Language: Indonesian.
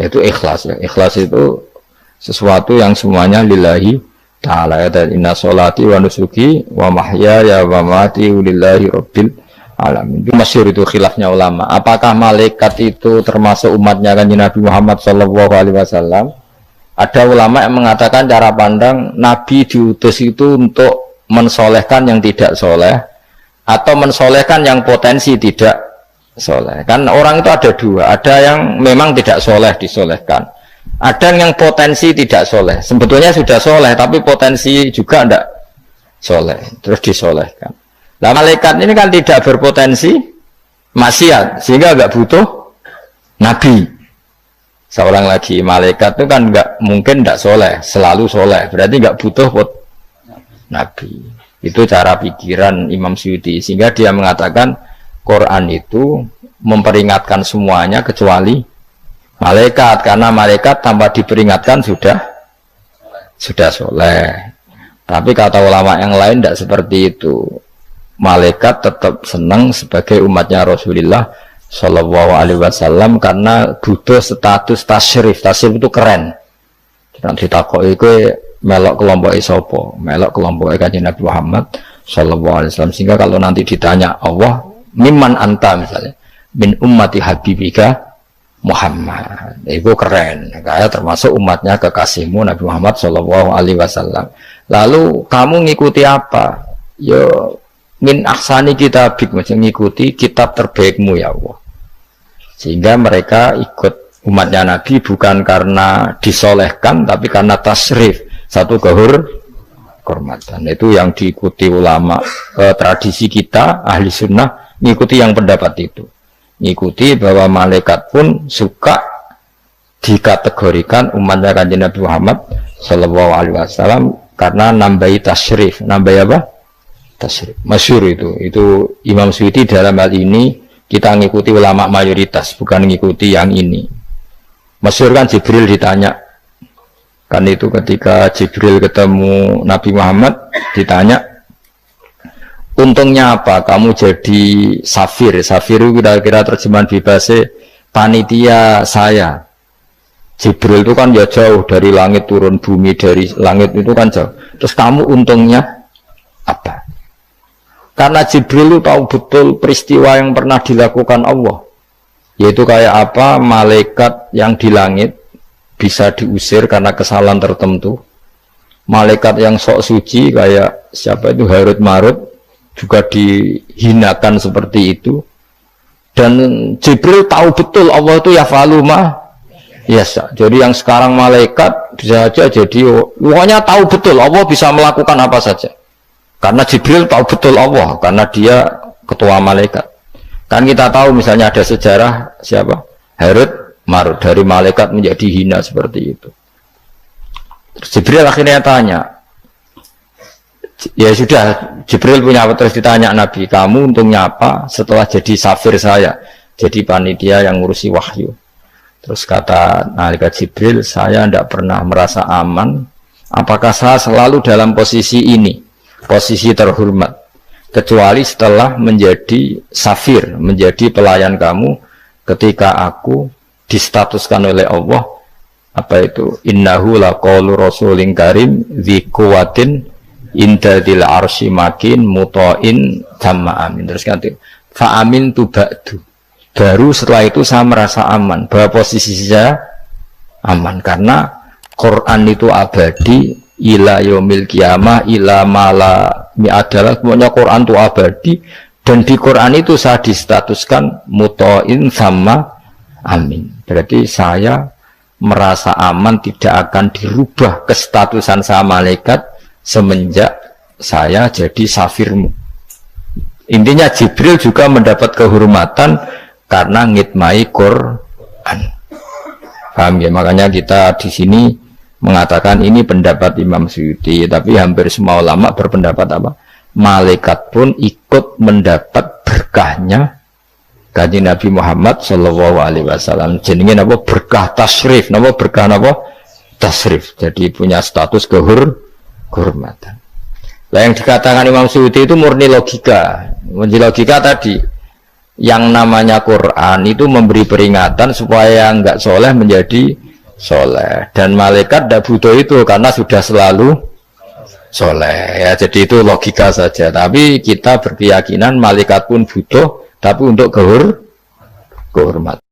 Yaitu ikhlas ya. Ikhlas itu sesuatu yang semuanya lillahi ta'ala, dan inna sholati wa nusuki wa mahyaya wa mamati lillahi rabbil alamin. Itu masyhur, itu khilafnya ulama. Apakah malaikat itu termasuk umatnya kan Nabi Muhammad sallallahu alaihi wasallam? Ada ulama yang mengatakan cara pandang Nabi diutus itu untuk mensolehkan yang tidak soleh atau mensolehkan yang potensi tidak soleh. Kan orang itu ada dua, ada yang memang tidak soleh disolehkan, ada yang potensi tidak soleh, sebetulnya sudah soleh tapi potensi juga tidak soleh, terus disolehkan. Nah malaikat ini kan tidak berpotensi maksiat sehingga nggak butuh nabi. Seorang lagi malaikat itu kan nggak mungkin tidak soleh, selalu soleh, berarti nggak butuh nabi. Itu cara pikiran Imam Suyuti, sehingga dia mengatakan Quran itu memperingatkan semuanya kecuali malaikat, karena malaikat tanpa diperingatkan sudah soleh. Tapi kata ulama yang lain tidak seperti itu. Malaikat tetap senang sebagai umatnya Rasulullah Shallallahu Alaihi Wasallam karena butuh status tasyrif. Tasyrif itu keren. Nanti takoi itu melok kelompok isopo, melok kelompok kanjeng Nabi Muhammad Shallallahu Alaihi Wasallam. Sehingga kalau nanti ditanya Allah, mimman anta misalnya, min ummati habibika Muhammad, itu keren. Kayak termasuk umatnya kekasihmu Nabi Muhammad Shallallahu Alaihi Wasallam. Lalu kamu ngikuti apa? Yo min ahsani kitabik, mengikuti kitab terbaikmu ya Allah. Sehingga mereka ikut umatnya Nabi bukan karena disolehkan, tapi karena tasrif, satu kehormatan. Itu yang diikuti ulama. Tradisi kita ahli sunnah ngikuti yang pendapat itu, ngikuti bahwa malaikat pun suka dikategorikan umatnya kanjeng Nabi Muhammad Sallallahu Alaihi Wasallam karena nambahi tasrif. Nambahi apa? Tasrif. Masyhur itu Imam Suyuti dalam hal ini kita ngikuti ulama mayoritas, bukan ngikuti yang ini. Masyhur kan Jibril ditanya, kan itu ketika Jibril ketemu Nabi Muhammad ditanya, untungnya apa kamu jadi safir? Safir itu kira-kira terjemahan bebasnya panitia saya. Jibril itu kan ya jauh dari langit turun bumi, dari langit itu kan jauh. Terus kamu untungnya apa? Karena Jibril itu tahu betul peristiwa yang pernah dilakukan Allah, yaitu kayak apa malaikat yang di langit bisa diusir karena kesalahan tertentu. Malaikat yang sok suci kayak siapa itu Harut Marut juga dihinakan seperti itu. Dan Jibril tahu betul Allah itu yafalu ma yasha. Jadi yang sekarang malaikat bisa aja jadi pokoknya tahu betul Allah bisa melakukan apa saja. Karena Jibril tahu betul Allah, karena dia ketua malaikat. Kan kita tahu misalnya ada sejarah siapa? Harut Marut, dari malaikat menjadi hina seperti itu. Terus Jibril akhirnya tanya, ya sudah, Jibril punya apa? Terus ditanya Nabi, kamu untungnya apa setelah jadi safir saya, jadi panitia yang ngurusi wahyu? Terus kata malaikat Jibril, saya tidak pernah merasa aman. Apakah saya selalu dalam posisi ini, posisi terhormat, kecuali setelah menjadi safir, menjadi pelayan kamu, ketika aku distatuskan oleh Allah apa itu innahu laqaulu rasulin karim dzi quwwatin inda dzil arsy makin muta'in tamma amin. Terus ganti fa amin tu ba'du, baru setelah itu saya merasa aman bahwa posisi saya aman karena Quran itu abadi ila yaumil qiyamah ila mala adalah semuanya Quran itu abadi, dan di Quran itu saya distatuskan muta'in sama amin. Berarti saya merasa aman, tidak akan dirubah kestatusan saya malaikat semenjak saya jadi safirmu. Intinya Jibril juga mendapat kehormatan karena ngitmai Quran. Paham ya? Makanya kita di sini mengatakan ini pendapat Imam Suyuti, tapi hampir semua ulama berpendapat apa? Malaikat pun ikut mendapat berkahnya kanjeng Nabi Muhammad Shallallahu Alaihi Wasallam. Jenenge apa? Berkah tasrif. Napa berkah napa? Tasrif. Jadi punya status kehormatan. Lah yang dikatakan Imam Suyuti itu murni logika. Murni logika tadi. yang namanya Quran itu memberi peringatan supaya nggak soleh menjadi soleh, dan malaikat tidak butuh itu karena sudah selalu soleh ya. Jadi itu logika saja, tapi kita berkeyakinan malaikat pun butuh, tapi untuk kehormatan.